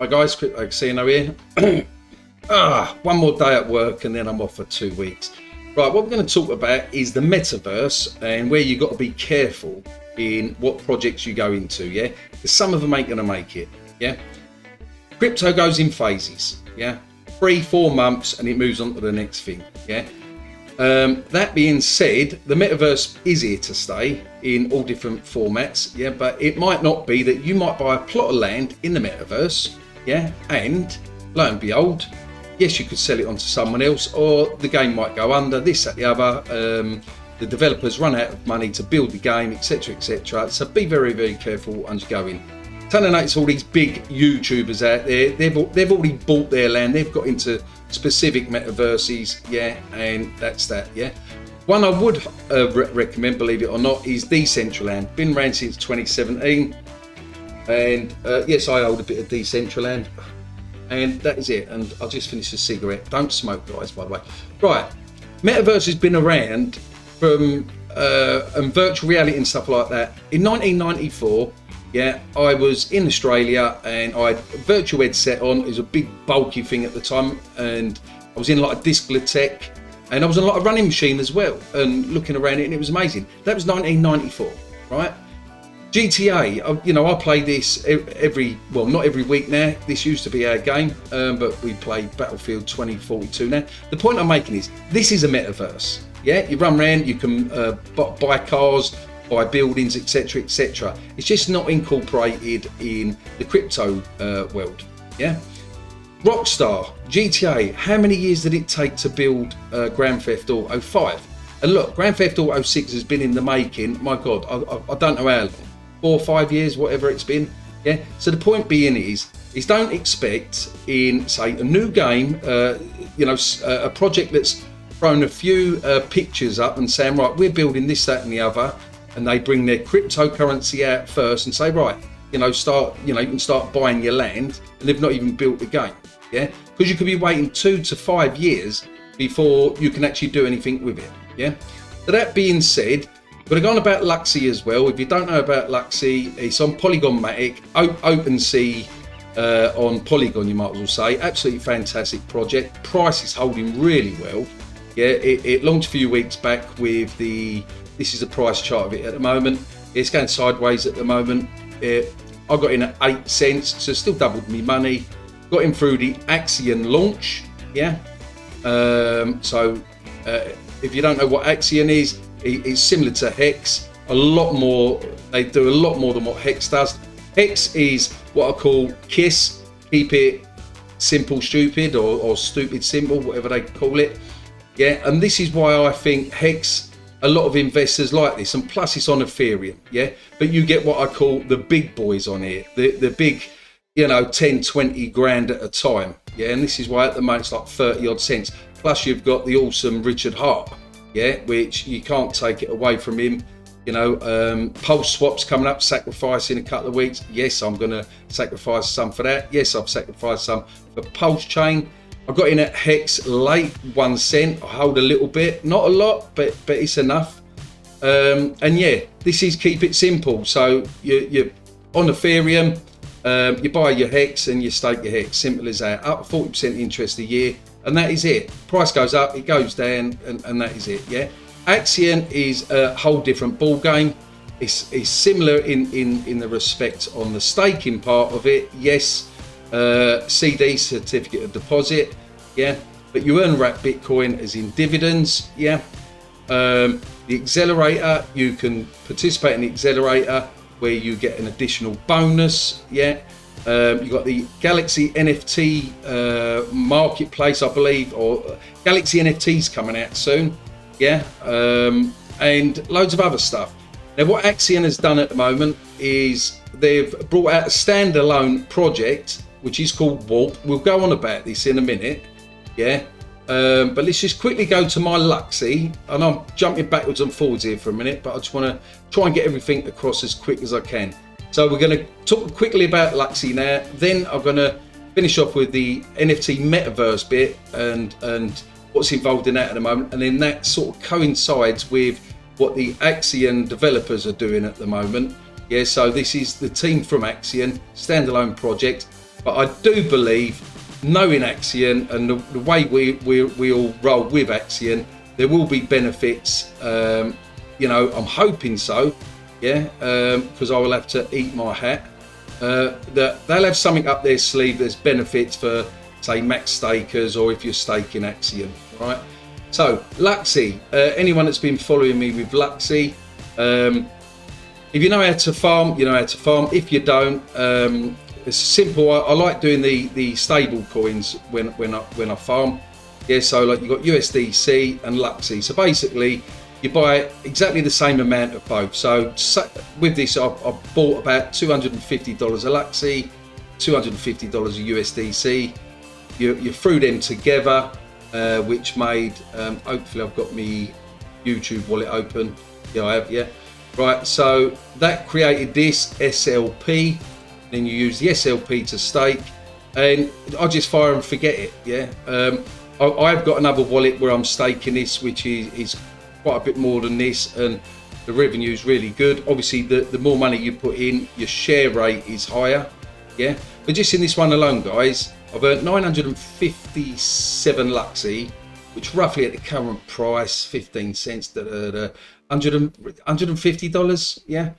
Hi guys, Crypto Casino here. One more day at work and then I'm off for 2 weeks. Right, what we're going to talk about is the metaverse and where you've got to be careful in what projects you go into, yeah? Because some of them ain't going to make it, yeah? Crypto goes in phases, yeah? 3-4 months and it moves on to the next thing, yeah? That being said, the metaverse is here to stay in all different formats, yeah? But it might not be that you might buy a plot of land in the metaverse, yeah? And lo and behold, yes, you could sell it on to someone else, or the game might go under, this, that, the other. The developers run out of money to build the game, etc., etc. So be very, very careful as you go in. Tell you notice all these big YouTubers out there, they've already bought their land, they've got into specific metaverses, yeah, and that's that, yeah. One I would recommend, believe it or not, is Decentraland. Been around since 2017, and yes, I hold a bit of Decentraland, and that is it. And I'll just finish a cigarette. Don't smoke, guys, by the way. Right, Metaverse has been around from and virtual reality and stuff like that. In 1994, yeah, I was in Australia and I had a virtual headset on. It was a big bulky thing at the time, and I was in like a discotheque, and I was on like a running machine as well, and looking around it, and it was amazing. That was 1994, right? GTA, you know, I play this not every week now. This used to be our game, but we play Battlefield 2042 now. The point I'm making is, this is a metaverse. Yeah, you run around, you can buy cars, buy buildings, etc., etc. It's just not incorporated in the crypto world. Yeah. Rockstar, GTA, how many years did it take to build Grand Theft Auto 5? And look, Grand Theft Auto 6 has been in the making, my God, I don't know how long, 4 or 5 years, whatever it's been. Yeah. So the point being is don't expect in, say, a new game, a project that's thrown a few pictures up and saying, right, we're building this, that, and the other, and they bring their cryptocurrency out first and say, right, you can start buying your land, and they've not even built the game, yeah? Because you could be waiting 2 to 5 years before you can actually do anything with it, yeah? So that being said, we're going to go on about Luxy as well. If you don't know about Luxy, it's on Polygon-matic, OpenSea on Polygon, you might as well say. Absolutely fantastic project. Price is holding really well. Yeah, it launched a few weeks back with this is the price chart of it at the moment. It's going sideways at the moment. I got in at 8 cents, so still doubled me money. Got in through the Axion launch, yeah. If you don't know what Axion is, it's similar to Hex. They do a lot more than what Hex does. Hex is what I call KISS, keep it simple stupid, or stupid simple, whatever they call it. Yeah, and this is why I think Hex, a lot of investors like this, and plus it's on Ethereum, yeah? But you get what I call the big boys on here, the big, 10, 20 grand at a time, yeah? And this is why at the moment it's like 30 odd cents. Plus you've got the awesome Richard Hart, yeah? Which you can't take it away from him. Pulse swaps coming up, sacrifice in a couple of weeks. Yes, I'm going to sacrifice some for that. Yes, I've sacrificed some for Pulse Chain. I got in at Hex late, 1 cent. I hold a little bit, not a lot, but it's enough. And yeah, this is keep it simple. So you're on Ethereum, you buy your Hex and you stake your Hex. Simple as that. Up 40% interest a year, and that is it. Price goes up, it goes down, and that is it. Yeah. Axion is a whole different ball game. It's similar in the respect on the staking part of it. Yes. CD, certificate of deposit, yeah, but you earn wrap Bitcoin as in dividends, yeah. The accelerator, you can participate in the accelerator where you get an additional bonus, yeah. You got the Galaxy NFT marketplace, I believe, or Galaxy NFTs coming out soon, yeah, and loads of other stuff. Now, what Axion has done at the moment is they've brought out a standalone project which is called Warp. We'll go on about this in a minute, yeah. But let's just quickly go to my Luxy, and I'm jumping backwards and forwards here for a minute, but I just want to try and get everything across as quick as I can. So we're going to talk quickly about Luxy now, then I'm going to finish off with the NFT metaverse bit and what's involved in that at the moment, and then that sort of coincides with what the Axion developers are doing at the moment. Yeah, so this is the team from Axion, standalone project. But I do believe, knowing Axion and the way we all roll with Axion, there will be benefits. You know, I'm hoping so, yeah, because I will have to eat my hat. That they'll have something up their sleeve that's benefits for, say, max stakers, or if you're staking Axion, right? So Luxy, anyone that's been following me with Luxy, if you know how to farm, you know how to farm. If you don't, it's simple. I like doing the stable coins when I farm. Yeah, so like you've got USDC and Luxy. So basically, you buy exactly the same amount of both. So with this, I've bought about $250 of Luxy, $250 of USDC. You threw them together, which made, hopefully I've got my YouTube wallet open. Yeah, I have, yeah. Right, so that created this SLP. Then you use the SLP to stake, and I just fire and forget it, yeah. I've got another wallet where I'm staking this, which is quite a bit more than this, and the revenue is really good. Obviously, the more money you put in, your share rate is higher, yeah. But just in this one alone, guys, I've earned 957 Luxy, which roughly at the current price, 15 cents, $150, yeah.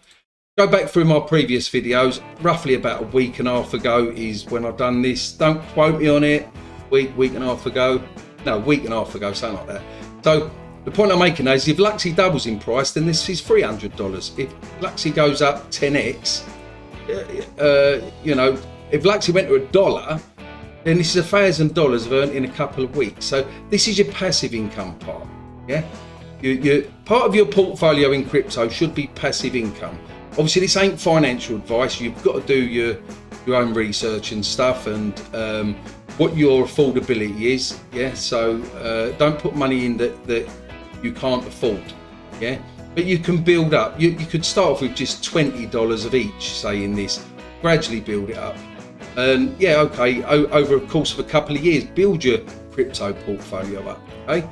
Go back through my previous videos, roughly about a week and a half ago is when I've done this. Don't quote me on it. Week and a half ago. No, week and a half ago, something like that. So the point I'm making is if Luxy doubles in price, then this is $300. If Luxy goes up 10x, you know, if Luxy went to $1, then this is $1,000 I've earned in a couple of weeks. So this is your passive income part, yeah? Part of your portfolio in crypto should be passive income. Obviously, this ain't financial advice. You've got to do your own research and stuff, and what your affordability is. Yeah, so don't put money in that you can't afford. Yeah, but you can build up. You could start off with just $20 of each, say, in this. Gradually build it up, and yeah, okay. Over a course of a couple of years, build your crypto portfolio up. Okay.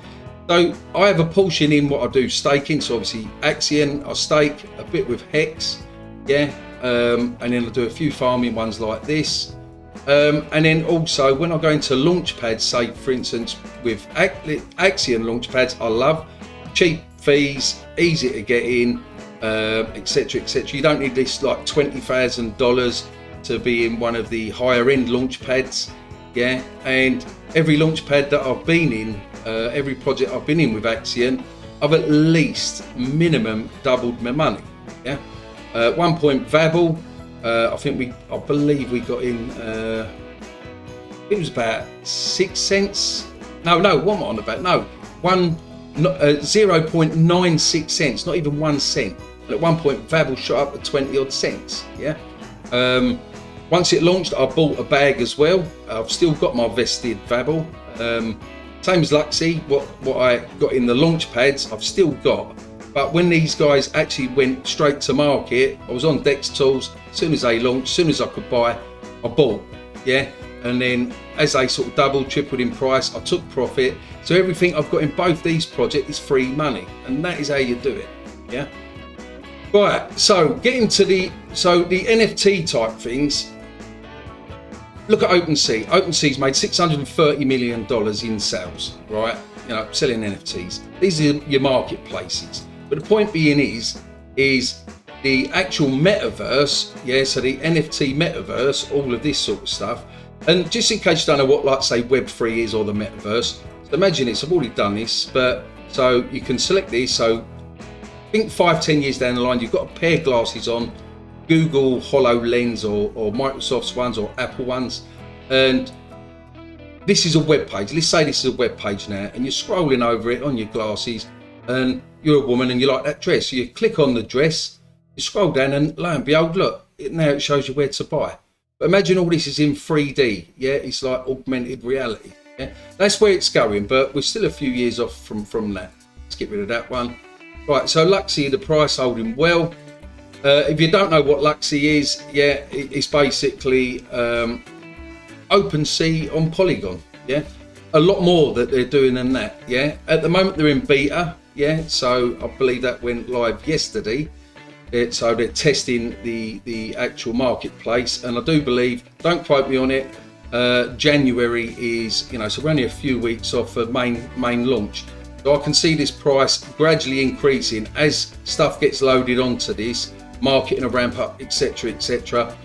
So I have a portion in what I do staking. So obviously Axion, I stake a bit with Hex, yeah, and then I do a few farming ones like this, and then also when I go into launchpads, say for instance with Axion launchpads, I love cheap fees, easy to get in, etc., etc. You don't need this like $20,000 to be in one of the higher end launchpads, yeah. And every launchpad that I've been in, every project I've been in with Axion, I've at least minimum doubled my money. Yeah. One point Vabble, I believe we got in. It was about 6 cents. No, what am I on about? No, 0.96 cents, not even 1 cent. And at one point, Vabble shot up to 20 odd cents. Yeah. Once it launched, I bought a bag as well. I've still got my vested Vabble. Same as Luxy, what I got in the launch pads, I've still got. But when these guys actually went straight to market, I was on Dex Tools. As soon as they launched, as soon as I could buy, I bought. Yeah. And then as they sort of doubled, tripled in price, I took profit. So everything I've got in both these projects is free money, and that is how you do it. Yeah. Right. So getting to the NFT type things. Look at OpenSea. OpenSea's made $630 million in sales, right? You know, selling NFTs. These are your marketplaces. But the point being is the actual metaverse, yeah, so the NFT metaverse, all of this sort of stuff. And just in case you don't know what, like, say, Web3 is or the metaverse, so imagine this, I've already done this, but so you can select this. So I think 5-10 years down the line, you've got a pair of glasses on, Google HoloLens or Microsoft's ones or Apple ones, and this is a web page. Let's say this is a web page now, and you're scrolling over it on your glasses, and you're a woman and you like that dress. So you click on the dress, you scroll down, and lo and behold, look, now it shows you where to buy. But imagine all this is in 3D. Yeah, it's like augmented reality. Yeah, that's where it's going, but we're still a few years off from that. Let's get rid of that one. Right, so Luxy, the price holding well. If you don't know what Luxy is, yeah, it's basically OpenSea on Polygon. Yeah, a lot more that they're doing than that. Yeah, at the moment they're in beta. Yeah, so I believe that went live yesterday. So they're testing the actual marketplace, and I do believe, don't quote me on it, January is, you know, so we're only a few weeks off a main launch. So I can see this price gradually increasing as stuff gets loaded onto this, marketing a ramp up, etc, etc.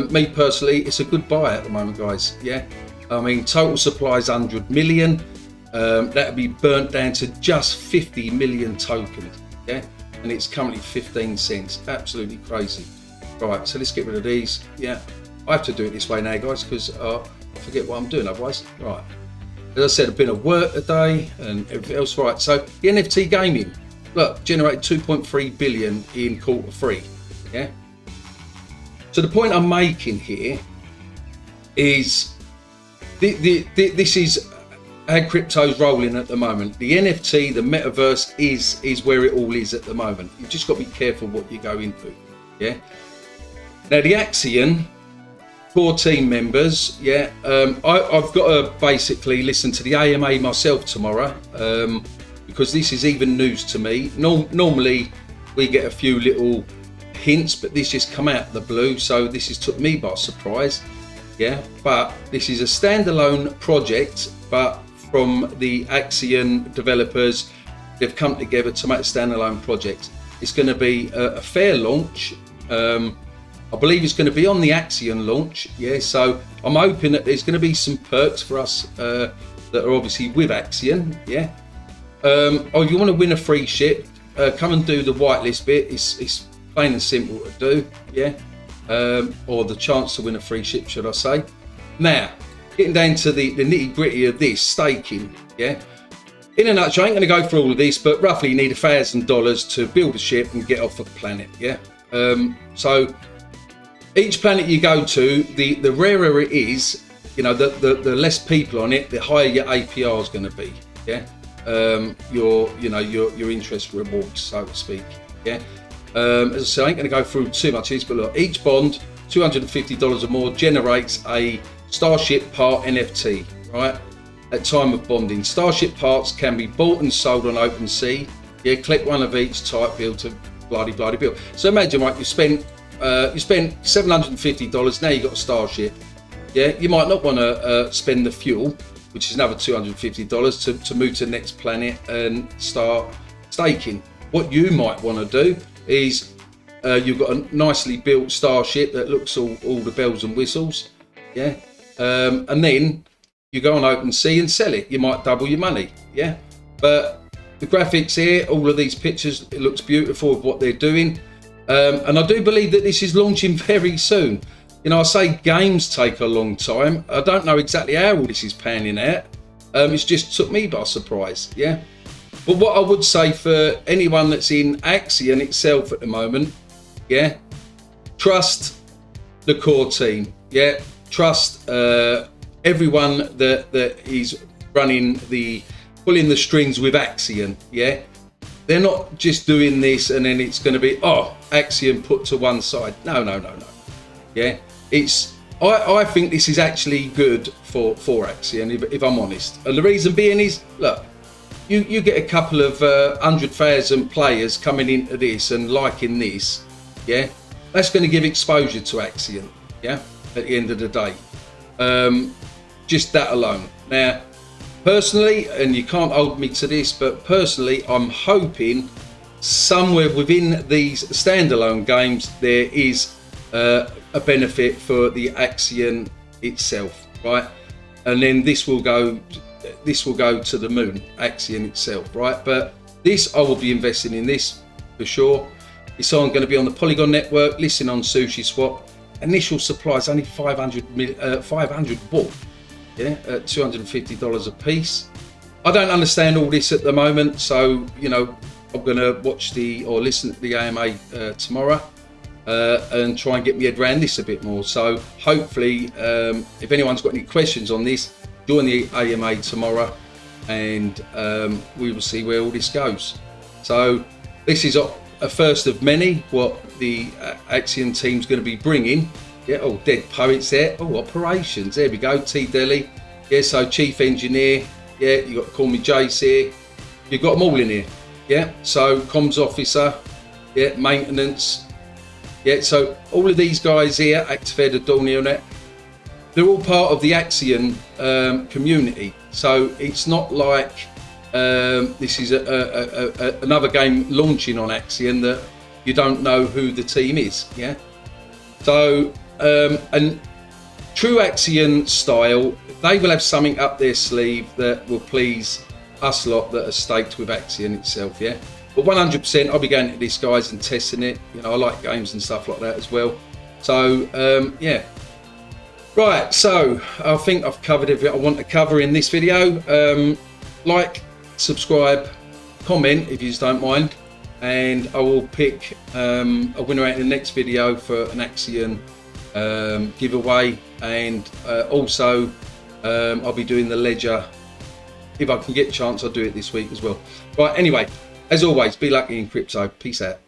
Me personally, it's a good buy at the moment, guys. Yeah, I mean, total supply is 100 million. That'll be burnt down to just 50 million tokens. Yeah, and it's currently 15 cents. Absolutely crazy. Right, so let's get rid of these. Yeah, I have to do it this way now, guys, because I forget what I'm doing otherwise. Right, as I said, I've been at work today and everything else. Right, so the NFT gaming, look, generated 2.3 billion in Q3. Yeah. So the point I'm making here is this is how crypto's rolling at the moment. The NFT, the metaverse is where it all is at the moment. You've just got to be careful what you go into. Yeah. Now the Axion core team members, yeah, I've got to basically listen to the AMA myself tomorrow, because this is even news to me. Normally we get a few little hints, but this just come out of the blue, so this has took me by surprise. Yeah, but this is a standalone project, but from the Axion developers, they've come together to make a standalone project. It's going to be a fair launch. I believe it's going to be on the Axion launch. Yeah, so I'm hoping that there's going to be some perks for us that are obviously with Axion. Yeah. Oh, if you want to win a free ship, come and do the whitelist bit. It's plain and simple to do. Yeah. Or the chance to win a free ship, should I say. Now, getting down to the nitty gritty of this staking. Yeah. In a nutshell, I ain't going to go through all of this, but roughly you need $1,000 to build a ship and get off the planet. Yeah. So each planet you go to, the rarer it is, you know, the less people on it, the higher your APR is going to be. Yeah. Your interest rewards, so to speak. Yeah. As I say, I ain't going to go through too much of this, but look, each bond, $250 or more, generates a Starship part NFT, right? At time of bonding, Starship parts can be bought and sold on OpenSea. Yeah, click one of each type, build to bloody build. So imagine, right, you spent $750. Now you got a Starship. Yeah, you might not want to spend the fuel, which is another $250 to move to the next planet and start staking. What you might want to do is you've got a nicely built Starship that looks all the bells and whistles. Yeah, and then you go on OpenSea and sell it. You might double your money. Yeah, but the graphics here, all of these pictures, it looks beautiful of what they're doing. And I do believe that this is launching very soon. You know, I say games take a long time. I don't know exactly how all this is panning out. It's just took me by surprise. Yeah. But what I would say for anyone that's in Axion itself at the moment, yeah, trust the core team. Yeah, trust everyone that is pulling the strings with Axion. Yeah. They're not just doing this and then it's going to be, Axion put to one side. No. Yeah, I think this is actually good for Axion, if I'm honest. And the reason being is, look, you get a couple of 100,000 players coming into this and liking this. Yeah, that's going to give exposure to Axion. Yeah, at the end of the day, just that alone. Now, personally, and you can't hold me to this, but personally, I'm hoping somewhere within these standalone games there is a benefit for the Axion itself, right? And then this will go to the moon, Axion itself, right? But this, I will be investing in this for sure. It's going to be on the Polygon network, listing on SushiSwap. Initial supply is only 500 bought. Yeah, at $250 a piece. I don't understand all this at the moment, so you know I'm gonna watch or listen to the AMA tomorrow and try and get my head around this a bit more. So hopefully, if anyone's got any questions on this, join the AMA tomorrow, and we will see where all this goes. So this is a first of many what the Axion team's going to be bringing. Yeah, Dead Poets there. Operations. There we go. T Delhi. Yeah, so Chief Engineer. Yeah, you got to call me Jace here. You've got them all in here. Yeah, so Comms Officer. yeah, maintenance. Yeah, so all of these guys here, Activated, Adornia, and that, they're all part of the Axion community. So it's not like this is another game launching on Axion that you don't know who the team is. Yeah. So and true Axion style, they will have something up their sleeve that will please us lot that are staked with Axion itself. Yeah. But 100%, I'll be going to this, guys, and testing it. You know, I like games and stuff like that as well. So yeah. Right, so I think I've covered everything I want to cover in this video. Like, subscribe, comment if you just don't mind, and I will pick a winner out in the next video for an Axion giveaway, and also I'll be doing the ledger. If I can get a chance, I'll do it this week as well. Right, anyway, as always, be lucky in crypto. Peace out.